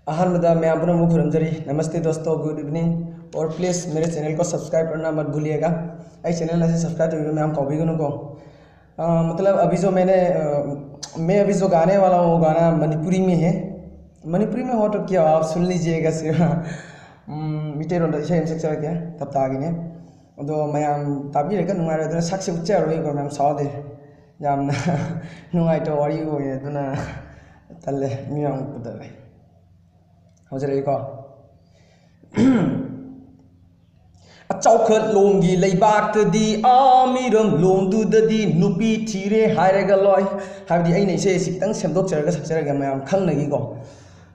अहमदा मैं आप खुरमजरी नमस्ते दोस्तों गुड इवनिंग और प्लीज़ मेरे चैनल को सब्सक्राइब करना मत भूलिएगा। इस चैनल ऐसे सब्सक्राइब तो मैं हम कभी को मतलब अभी जो मैं अभी जो गाने वाला हूँ वो गाना मणिपुरी में है। मणिपुरी में हो तो क्या आप सुन लीजिएगा सिर्फ मिटे रोड इसे हिंसक चल क्या तब तागिने तो मैं ताबी रहेगा नुंगारे तो सक्से उच्चा रोएगा मैं साउदे जाम नुंगाई तो वारी हो ये तो ना तल्ले मियाँ उधर हौजरेको अचौखट लोंगी लेबाक्तदी आमिरम लोंदुददी नुपी थीरे हायरगा लॉय हाबदी अइने इसे सिखतंग सेमदोकचरगा सकचरगा मयाम खंगनगीको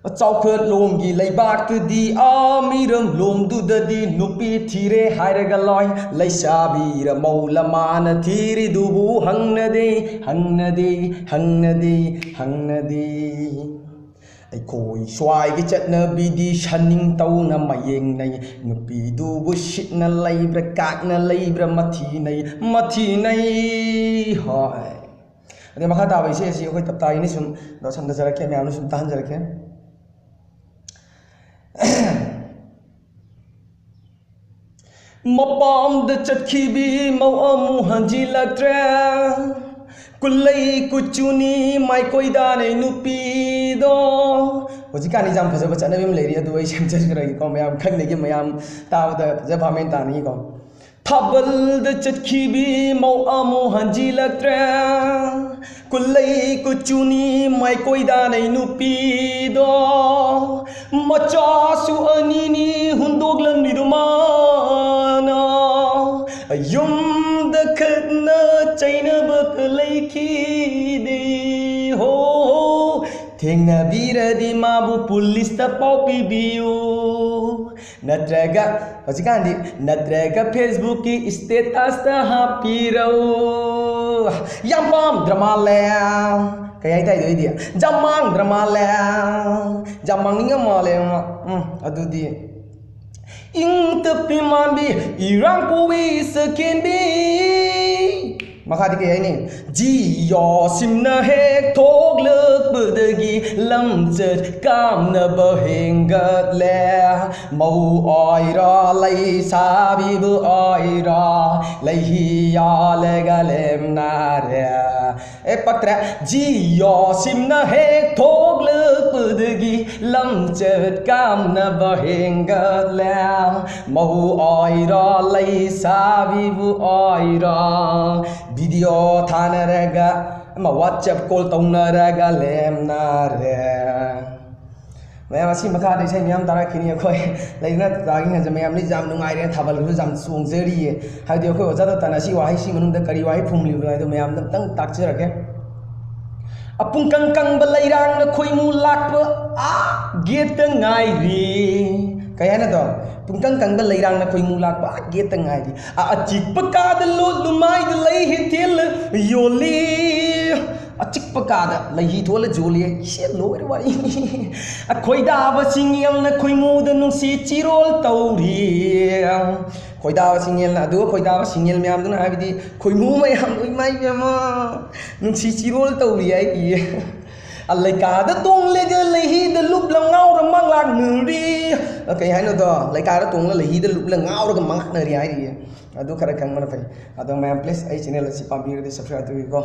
अचौखट लोंगी लेबाक्तदी आमिरम लोंदुददी नुपी थीरे हायरगा लॉय लैसाबीर मौलमान थीरी दुबु हंगनदे हंगनदे हंगनदे हंगनदे स्वाई की चटनबीदी शनिंग तौना मयेंग नई नुपीदुबु शिटना लैब्र काकना लैब्र मथी नई हाय अदे मखा ताब इसे इसे अखोय तब ताइनि सुम द संद जरखे मैं सुम ताहन जरखे मपामद चटखीबी मौ अमु हंजिलक्त्रे कुल्लई कुचुनी माइकोइदाने नुपीदो हजिकानि जाम फजब चनबी म लेरि अदु सेम जरगरगी को मयाम खंगनेगी मयाम ताबदा फजब हामेन तानी को थबलद चटखीबी मौ अमु हंजिलक्त्रे कुल्लई कुचुनी माइकोइदाने नुपीदो मचासु अनिनी हुंदोगलंगनिदुमाना युमद खतना चैनबक लैखीदे हो थेंगनाबीरदी माबु पुलिसता पाउ पिबियु नत्रगा हजिकांदी नत्रगा फेसबुक की स्टेटसता हापिरौ याम पामद्रमाले कई ताई दोइदी जमांद्रमाले जमांगनिंगमाले अदुदी इंग तपी मांबी इरांग कोई सकेंबी मखादी के यानी जी यो सिमना हेक थोगलकबदगी लमजत कामनब हेंगतले मौ आयरा लैसाबीबु आयरा लैहिया लेगलेमनारे ए पक्त्रे जी यो सिमना हेक थोगलकबदगी लमजत कामनब हेंगतले मौ आयरा लैसाबीबु आयरा वीडियो थानरगा व्हाट्सएप कॉल तौनरगा लेमनारे मैं मसी मखा दे मैम तारखिनी अखोय लेना तागिन मैम नि जाम नुंगाइरे थाबल जाम सोंगजरी हाइदि अखोय ओजादा तनासी वाही सी मनुंग करी वाही फुमलिबो तो मैम तंग ताकचरके अपुंग कंग बलैरांग खोइमु लाकप आ gate ngairi kayana to pungkang kang ba leirang na khoi mu lak ba ge ta ngai di a chik pa ka da lo lumai da lei he tel yoli a chik pa ka da lei hi thol joli se lo ri wai a khoi da ba singel na khoi mu da nung si chirol tauri khoi da ba singel na du khoi da ba singel myam du na ha bi khoi mu mai ham oi mai ma nung si chirol tauri ai ki lấy cá đó tung lên cái lấy hi đến lúc là ngao rồi mang lạc nửa đi cái hai nữa đó lấy cá đó tung là lấy hi đến lúc là ngao rồi mang lạc nửa đi ai đi à đó khá là căng mà phải à đó mà em please ai channel là si pampi cái subscribe to go